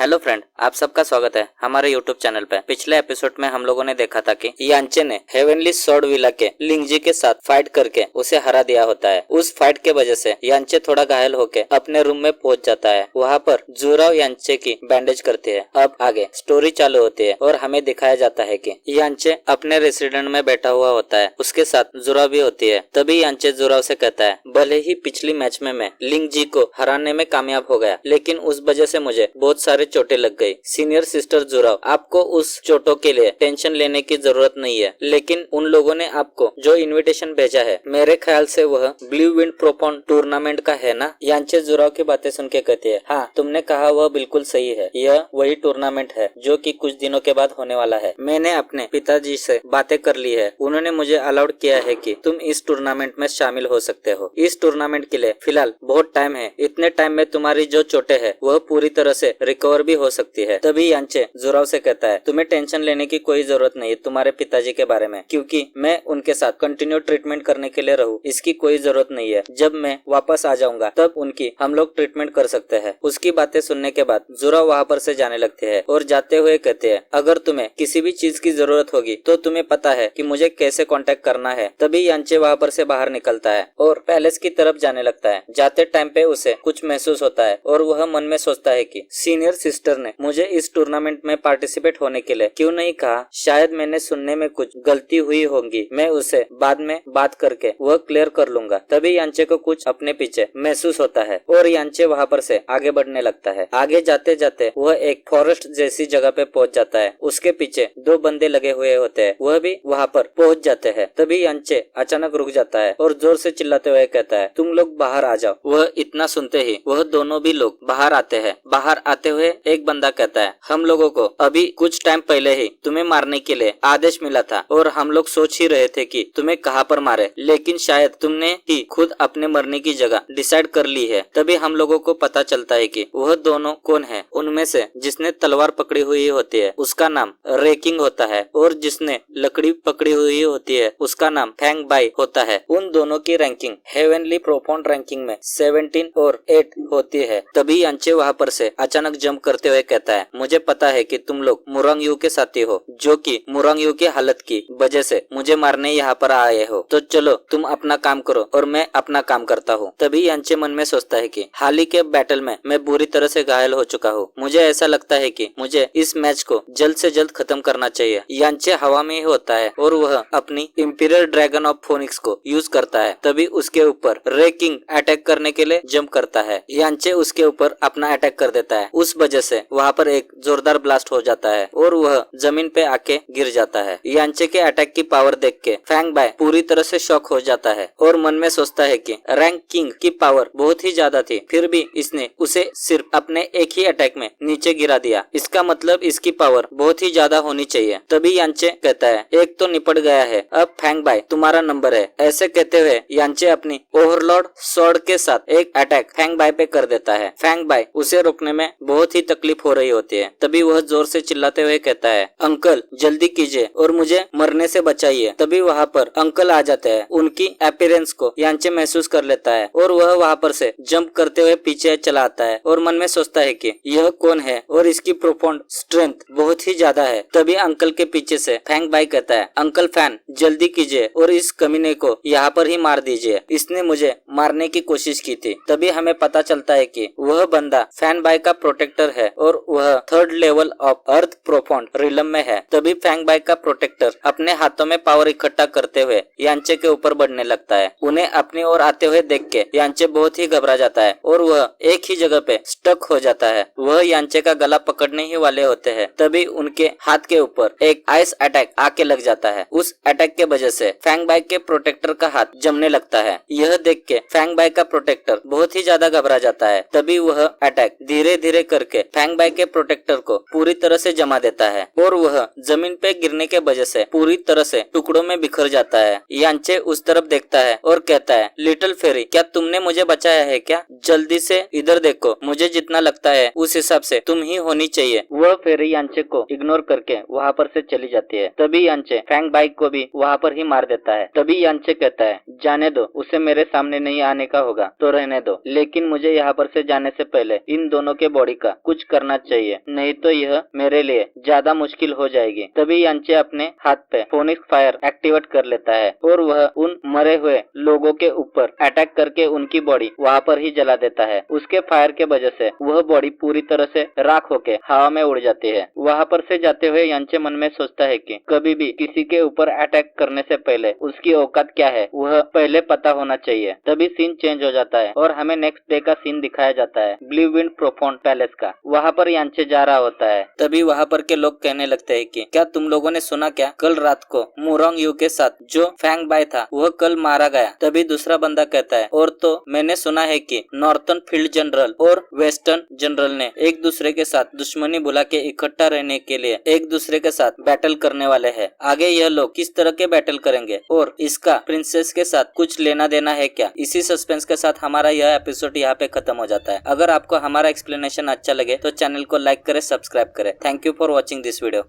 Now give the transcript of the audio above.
Hello friend, आप सबका स्वागत है हमारे यूट्यूब चैनल पे। पिछले एपिसोड में हम लोगों ने देखा था कि यांचे ने हेवनली स्वॉर्ड विला के लिंगजी के साथ फाइट करके उसे हरा दिया होता है। उस फाइट के वजह से यांचे थोड़ा घायल होके अपने रूम में पहुंच जाता है। वहाँ पर जुराव यांचे की बैंडेज करती है। अब आगे स्टोरी चालू होती है और हमें दिखाया जाता है कि यांचे अपने रेसिडेंट में बैठा हुआ होता है, उसके साथ जुराव भी होती है। तभी यांचे जुराव से कहता है, भले ही पिछली मैच में मैं लिंगजी को हराने में कामयाब हो गया, लेकिन उस वजह से मुझे बहुत सारे चोटें लग गई। सीनियर सिस्टर जुराव, आपको उस चोटों के लिए टेंशन लेने की जरूरत नहीं है, लेकिन उन लोगों ने आपको जो इनविटेशन भेजा है, मेरे ख्याल से वह ब्लू विंड प्रोपॉन टूर्नामेंट का है ना। यांचे जुराव की बातें सुन के कहती है, हाँ तुमने कहा वह बिल्कुल सही है, यह वही टूर्नामेंट है जो कि कुछ दिनों के बाद होने वाला है। मैंने अपने पिताजी से बातें कर ली है, उन्होंने मुझे अलाउड किया है कि तुम इस टूर्नामेंट में शामिल हो सकते हो। इस टूर्नामेंट के लिए फिलहाल बहुत टाइम है, इतने टाइम में तुम्हारी जो चोटें है वह पूरी तरह से रिकवर भी हो सकती है। तभी यांचे जुराव से कहता है, तुम्हें टेंशन लेने की कोई जरूरत नहीं तुम्हारे पिताजी के बारे में, क्योंकि मैं उनके साथ कंटिन्यू ट्रीटमेंट करने के लिए रहूं, इसकी कोई जरूरत नहीं है। जब मैं वापस आ जाऊंगा तब उनकी हम लोग ट्रीटमेंट कर सकते हैं। उसकी बातें सुनने के बाद जुराव वहाँ पर से जाने लगते हैं और जाते हुए कहते हैं, अगर तुम्हें किसी भी चीज की जरूरत होगी तो तुम्हें पता है कि मुझे कैसे कांटेक्ट करना है। तभी यांचे वहाँ पर से बाहर निकलता है और पैलेस की तरफ जाने लगता है। जाते टाइम पे उसे कुछ महसूस होता है और वह मन में सोचता है कि सीनियर सिस्टर ने मुझे इस टूर्नामेंट में पार्टिसिपेट होने के लिए क्यों नहीं कहा। शायद मैंने सुनने में कुछ गलती हुई होगी, मैं उसे बाद में बात करके वह क्लियर कर लूंगा। तभी यांचे को कुछ अपने पीछे महसूस होता है और यांचे वहाँ पर से आगे बढ़ने लगता है। आगे जाते जाते वह एक फॉरेस्ट जैसी जगह पे पहुंच जाता है। उसके पीछे दो बंदे लगे हुए होते हैं, वह भी वहाँ पर पहुंच जाते हैं। तभी यांचे अचानक रुक जाता है और जोर से चिल्लाते हुए कहता है, तुम लोग बाहर आ जाओ। वह इतना सुनते ही वह दोनों भी लोग बाहर आते हैं। बाहर आते हुए एक बंदा कहता है, हम लोगों को अभी कुछ टाइम पहले ही तुम्हें मारने के लिए आदेश मिला था और हम लोग सोच ही रहे थे कि तुम्हें कहाँ पर मारे, लेकिन शायद तुमने ही खुद अपने मरने की जगह डिसाइड कर ली है। तभी हम लोगों को पता चलता है कि वह दोनों कौन है। उनमें से जिसने तलवार पकड़ी हुई होती है उसका नाम रेकिंग होता है और जिसने लकड़ी पकड़ी हुई होती है उसका नाम फैंग बाई होता है। उन दोनों की रैंकिंग हेवनली प्रोफाउंड रैंकिंग में 17 और 8 होती है। तभी यांचे वहाँ पर से अचानक जंप करते हुए कहता है, मुझे पता है कि तुम लोग मुरंग यू के साथी हो, जो कि मुरंग यू की हालत की वजह से मुझे मारने यहाँ पर आए हो, तो चलो तुम अपना काम करो और मैं अपना काम करता हूँ। तभी यांचे मन में सोचता है कि हाल ही के बैटल में मैं बुरी तरह से घायल हो चुका हूँ, मुझे ऐसा लगता है कि मुझे इस मैच को जल्द से जल्द खत्म करना चाहिए। यांचे हवा में ही होता है और वह अपनी इंपीरियल ड्रैगन ऑफ फोनिक्स को यूज करता है। तभी उसके ऊपर रेकिंग अटैक करने के लिए जंप करता है। यांचे उसके ऊपर अपना अटैक कर देता है। उस वजह से वहाँ पर एक जोरदार ब्लास्ट हो जाता है और वह जमीन पे आके गिर जाता है। यांचे के अटैक की पावर देख के फैंग बाय पूरी तरह से शॉक हो जाता है और मन में सोचता है कि रैंक किंग की पावर बहुत ही ज्यादा थी, फिर भी इसने उसे सिर्फ अपने एक ही अटैक में नीचे गिरा दिया, इसका मतलब इसकी पावर बहुत ही ज्यादा होनी चाहिए। तभी यांचे कहता है, एक तो निपट गया है, अब फैंग बाय तुम्हारा नंबर है। ऐसे कहते हुए यांचे अपनी ओवरलॉर्ड स्वॉर्ड के साथ एक अटैक फैंग बाय पे कर देता है। फैंग बाय उसे रोकने में बहुत ही तकलीफ हो रही होती है। तभी वह जोर से चिल्लाते हुए कहता है, अंकल जल्दी कीजिए और मुझे मरने से बचाइए। तभी वहाँ पर अंकल आ जाते हैं। उनकी अपीयरेंस को यांचे महसूस कर लेता है और वह वहाँ पर से जंप करते हुए पीछे चला आता है और मन में सोचता है कि यह कौन है और इसकी प्रोफाउंड स्ट्रेंथ बहुत ही ज्यादा है। तभी अंकल के पीछे से फैंग बाई कहता है, अंकल फैन जल्दी कीजिए और इस कमीने को यहाँ पर ही मार दीजिए, इसने मुझे मारने की कोशिश की थी। तभी हमें पता चलता है कि वह बंदा फैन बाई का प्रोटेक्टर है और वह 3rd level of earth profound realm में है। तभी फैंग बाई का प्रोटेक्टर अपने हाथों में पावर इकट्ठा करते हुए यांचे के ऊपर बढ़ने लगता है। उन्हें अपनी ओर आते हुए देख के यांचे बहुत ही घबरा जाता है और वह एक ही जगह पे स्टक हो जाता है। वह यांचे का गला पकड़ने ही वाले होते हैं। तभी उनके हाथ के ऊपर एक आइस अटैक आके लग जाता है। उस अटैक के वजह से फैंग बाई के प्रोटेक्टर का हाथ जमने लगता है। यह देख के फैंग बाई का प्रोटेक्टर बहुत ही ज्यादा घबरा जाता है। तभी वह अटैक धीरे धीरे करके फैंग बाई के प्रोटेक्टर को पूरी तरह से जमा देता है और वह जमीन पे गिरने के वजह से पूरी तरह से टुकड़ों में बिखर जाता है। यांचे उस तरफ देखता है और कहता है, लिटिल फेरी क्या तुमने मुझे बचाया है क्या? जल्दी से इधर देखो, मुझे जितना लगता है उस हिसाब से तुम ही होनी चाहिए। वह फेरी यांचे को इग्नोर करके वहाँ पर से चली जाती है। तभी यांचे फैंग बाई को भी वहाँ पर ही मार देता है। तभी यांचे कहता है, जाने दो, उसे मेरे सामने नहीं आने का होगा तो रहने दो, लेकिन मुझे यहाँ पर से जाने से पहले इन दोनों के बॉडी का कुछ करना चाहिए, नहीं तो यह मेरे लिए ज्यादा मुश्किल हो जाएगी। तभी यांचे अपने हाथ पे फोनिक फायर एक्टिवेट कर लेता है और वह उन मरे हुए लोगों के ऊपर अटैक करके उनकी बॉडी वहाँ पर ही जला देता है। उसके फायर के वजह से वह बॉडी पूरी तरह से राख होके हवा में उड़ जाती है। वहाँ पर से जाते हुए यांचे मन में सोचता है कि कभी भी किसी के ऊपर अटैक करने से पहले उसकी औकात क्या है वह पहले पता होना चाहिए। तभी सीन चेंज हो जाता है और हमें नेक्स्ट डे का सीन दिखाया जाता है ब्लू विंड प्रोफाउंड पैलेस का। वहाँ पर यांचे जा रहा होता है। तभी वहाँ पर के लोग कहने लगते हैं कि क्या तुम लोगों ने सुना क्या, कल रात को मुरोंग यू के साथ जो फैंग बाय था वह कल मारा गया। तभी दूसरा बंदा कहता है और तो मैंने सुना है कि नॉर्थर्न फील्ड जनरल और वेस्टर्न जनरल ने एक दूसरे के साथ दुश्मनी बुला के इकट्ठा रहने के लिए एक दूसरे के साथ बैटल करने वाले हैं। आगे यह लोग किस तरह के बैटल करेंगे और इसका प्रिंसेस के साथ कुछ लेना देना है क्या, इसी सस्पेंस के साथ हमारा यह एपिसोड यहाँ पे खत्म हो जाता है। अगर आपको हमारा एक्सप्लेनेशन अच्छा लगे तो चैनल को लाइक करें, सब्सक्राइब करें। Thank you for watching this video.